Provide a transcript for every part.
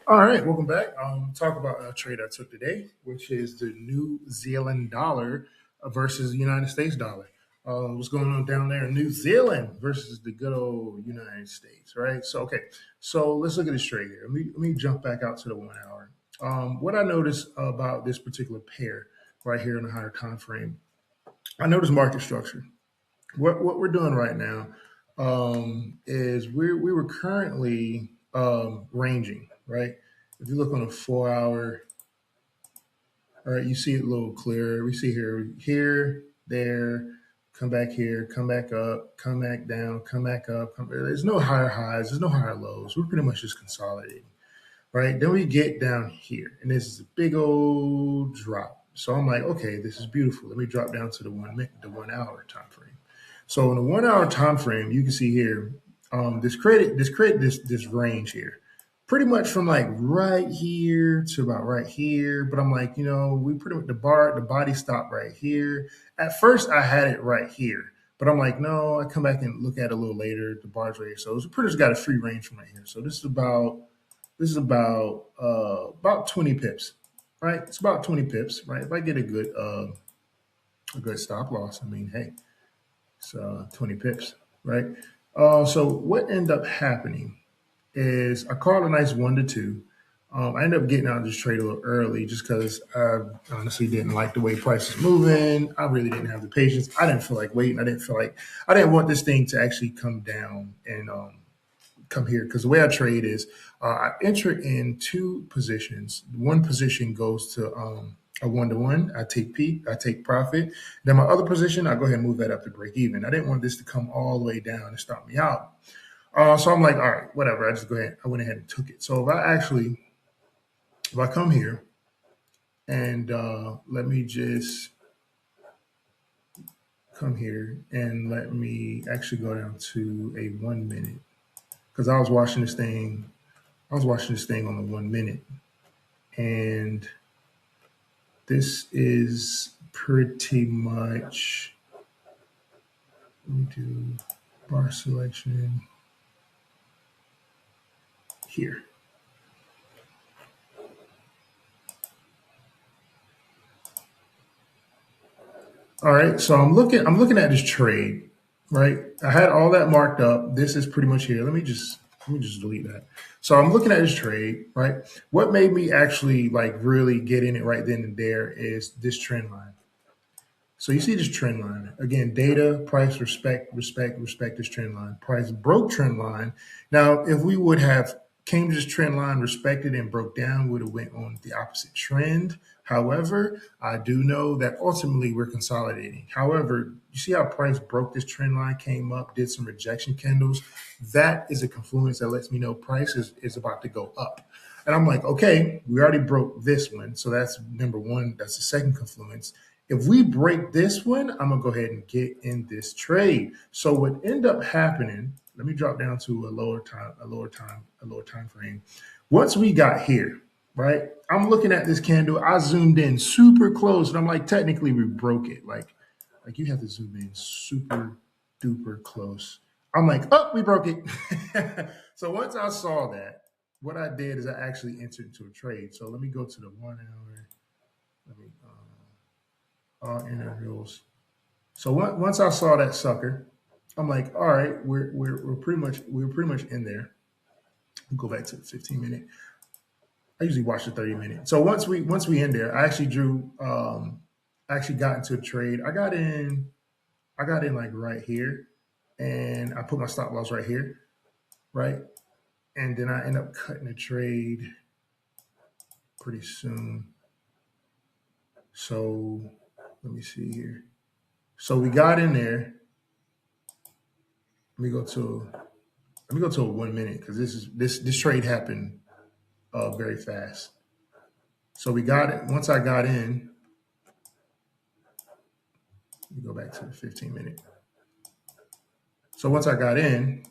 All right, welcome back. Talk about a trade I took today, which is the New Zealand dollar versus the United States dollar. What's going on down there in New Zealand versus the good old United States, right? So let's look at this trade here. Let me jump back out to the 1 hour. What I noticed about this particular pair right here in the higher time frame, I noticed market structure. What we're doing right now is we were currently ranging, right? If you look on a 4 hour, all right, you see it a little clearer. We see here, there, come back here, come back up, come back down, come back up. There's no higher highs, there's no higher lows. We're pretty much just consolidating, right? Then we get down here, and this is a big old drop. So I'm like, okay, this is beautiful. Let me drop down to the 1 hour time frame. So in the 1 hour time frame, you can see here, this range here, pretty much from like right here to about right here. But I'm like, we pretty much the body stopped right here. At first, I had it right here, but I'm like, no. I come back and look at it a little later. The bar's right here, so it's pretty much got a free range from right here. So this is about 20 pips, right? It's about 20 pips, right? If I get a good stop loss, I mean, hey, it's 20 pips, right? So what ended up happening is I called a nice 1 to 2. I ended up getting out of this trade a little early just because I honestly didn't like the way price is moving. I really didn't have the patience. I didn't feel like waiting. I didn't want this thing to actually come down and come here, because the way I trade is I enter in two positions. One position goes to a 1 to 1. I take profit. Then my other position, I go ahead and move that up to break even. I didn't want this to come all the way down and stop me out. So I'm like, all right, whatever. I went ahead and took it. So if I come here and let me just come here and let me actually go down to a 1 minute, because I was watching this thing on the 1 minute, and this is pretty much, let me do bar selection here. All right, so I'm looking at this trade, right? I had all that marked up. This is pretty much here. Let me just delete that. So I'm looking at this trade, right? What made me actually like really get in it right then and there is this trend line. So you see this trend line again: data, price, respect, respect, respect. This trend line, price broke trend line. Now, if we would have came to this trend line, respected and broke down, would have went on the opposite trend. However, I do know that ultimately we're consolidating. However, you see how price broke this trend line, came up, did some rejection candles. That is a confluence that lets me know price is about to go up. And I'm like, okay, we already broke this one. So that's number one. That's the second confluence. If we break this one, I'm gonna go ahead and get in this trade. So what ended up happening, let me drop down to a lower time frame. Once we got here, right? I'm looking at this candle. I zoomed in super close, and I'm like, technically we broke it. Like you have to zoom in super duper close. I'm like, oh, we broke it. So once I saw that, what I did is I actually entered into a trade. So let me go to the 1 hour. Let me all intervals. So once I saw that sucker, I'm like, all right, we're pretty much in there. Go back to the 15 minute. I usually watch the 30 minute. So once we in there, I actually drew. I actually got into a trade. I got in like right here, and I put my stop loss right here, right, and then I end up cutting the trade pretty soon. So let me see here. So we got in there. Let me go to a 1 minute, because this trade happened very fast. So we got it. Once I got in, let me go back to the 15 minute. So once I got in,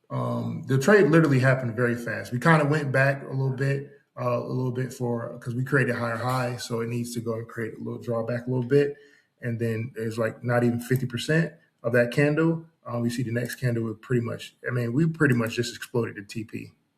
the trade literally happened very fast. We kind of went back a little bit for because we created higher high, so it needs to go and create a little drawback a little bit, and then there's like not even 50% of that candle. We see the next candle would pretty much. I mean, we pretty much just exploded the TP.